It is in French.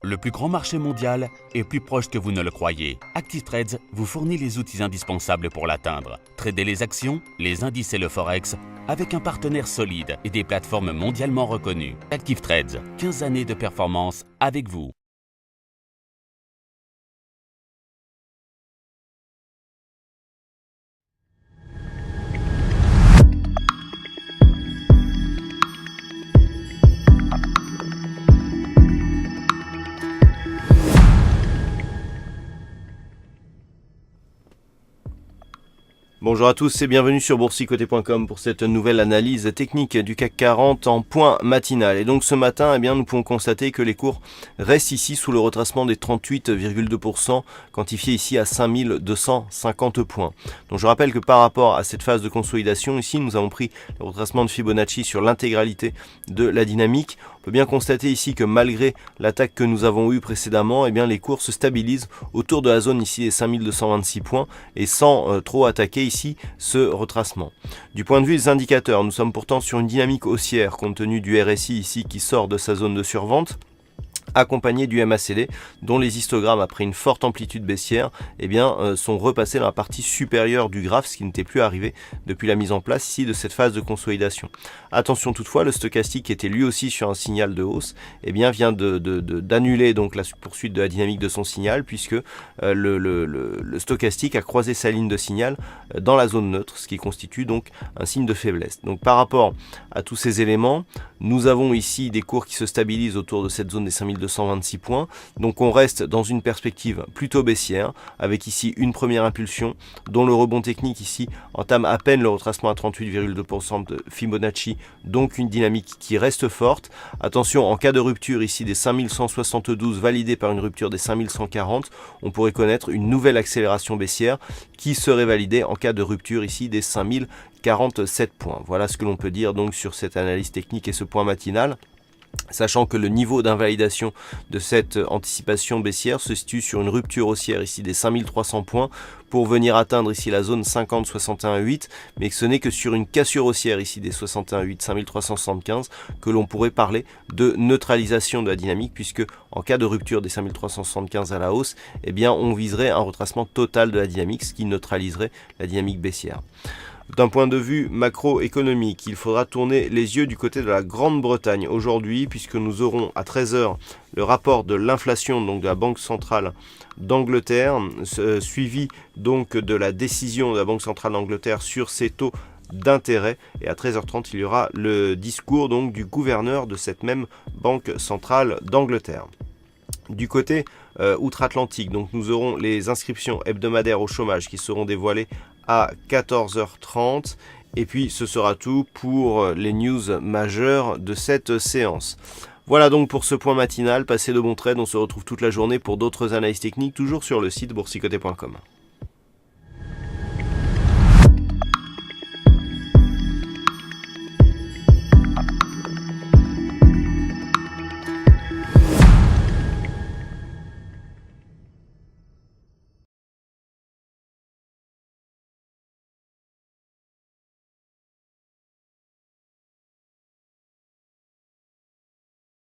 Le plus grand marché mondial est plus proche que vous ne le croyez. ActiveTrades vous fournit les outils indispensables pour l'atteindre. Tradez les actions, les indices et le forex avec un partenaire solide et des plateformes mondialement reconnues. ActiveTrades, 15 années de performance avec vous. Bonjour à tous et bienvenue sur boursicoté.com pour cette nouvelle analyse technique du CAC 40 en point matinal. Et donc ce matin, nous pouvons constater que les cours restent ici sous le retracement des 38,2%, quantifié ici à 5250 points. Donc je rappelle que par rapport à cette phase de consolidation, ici nous avons pris le retracement de Fibonacci sur l'intégralité de la dynamique. On peut bien constater ici que malgré l'attaque que nous avons eue précédemment, les cours se stabilisent autour de la zone ici des 5226 points et sans trop attaquer ici ce retracement. Du point de vue des indicateurs, nous sommes pourtant sur une dynamique haussière compte tenu du RSI ici qui sort de sa zone de survente, accompagné du MACD dont les histogrammes après une forte amplitude baissière sont repassés dans la partie supérieure du graphe, ce qui n'était plus arrivé depuis la mise en place ici de cette phase de consolidation. Attention toutefois, le stochastique qui était lui aussi sur un signal de hausse vient d'annuler donc la poursuite de la dynamique de son signal, puisque le stochastique a croisé sa ligne de signal dans la zone neutre, ce qui constitue donc un signe de faiblesse. Donc par rapport à tous ces éléments, nous avons ici des cours qui se stabilisent autour de cette zone des 5226 points. Donc on reste dans une perspective plutôt baissière, avec ici une première impulsion dont le rebond technique ici entame à peine le retracement à 38,2% de Fibonacci, donc une dynamique qui reste forte. Attention, en cas de rupture ici des 5172 validée par une rupture des 5140, on pourrait connaître une nouvelle accélération baissière qui serait validée en cas de rupture ici des 5047 points. Voilà ce que l'on peut dire donc sur cette analyse technique et ce point matinal, sachant que le niveau d'invalidation de cette anticipation baissière se situe sur une rupture haussière ici des 5300 points pour venir atteindre ici la zone 50-61,8, mais que ce n'est que sur une cassure haussière ici des 61,8, 5375 que l'on pourrait parler de neutralisation de la dynamique, puisque en cas de rupture des 5375 à la hausse, on viserait un retracement total de la dynamique, ce qui neutraliserait la dynamique baissière. D'un point de vue macroéconomique, il faudra tourner les yeux du côté de la Grande-Bretagne aujourd'hui, puisque nous aurons à 13h le rapport de l'inflation donc de la Banque centrale d'Angleterre, suivi donc de la décision de la Banque centrale d'Angleterre sur ses taux d'intérêt, et à 13h30 il y aura le discours donc du gouverneur de cette même Banque centrale d'Angleterre. Du côté outre-Atlantique, donc nous aurons les inscriptions hebdomadaires au chômage qui seront dévoilées à 14h30, et puis ce sera tout pour les news majeures de cette séance. Voilà donc pour ce point matinal, passez de bons trades, on se retrouve toute la journée pour d'autres analyses techniques, toujours sur le site boursicoté.com.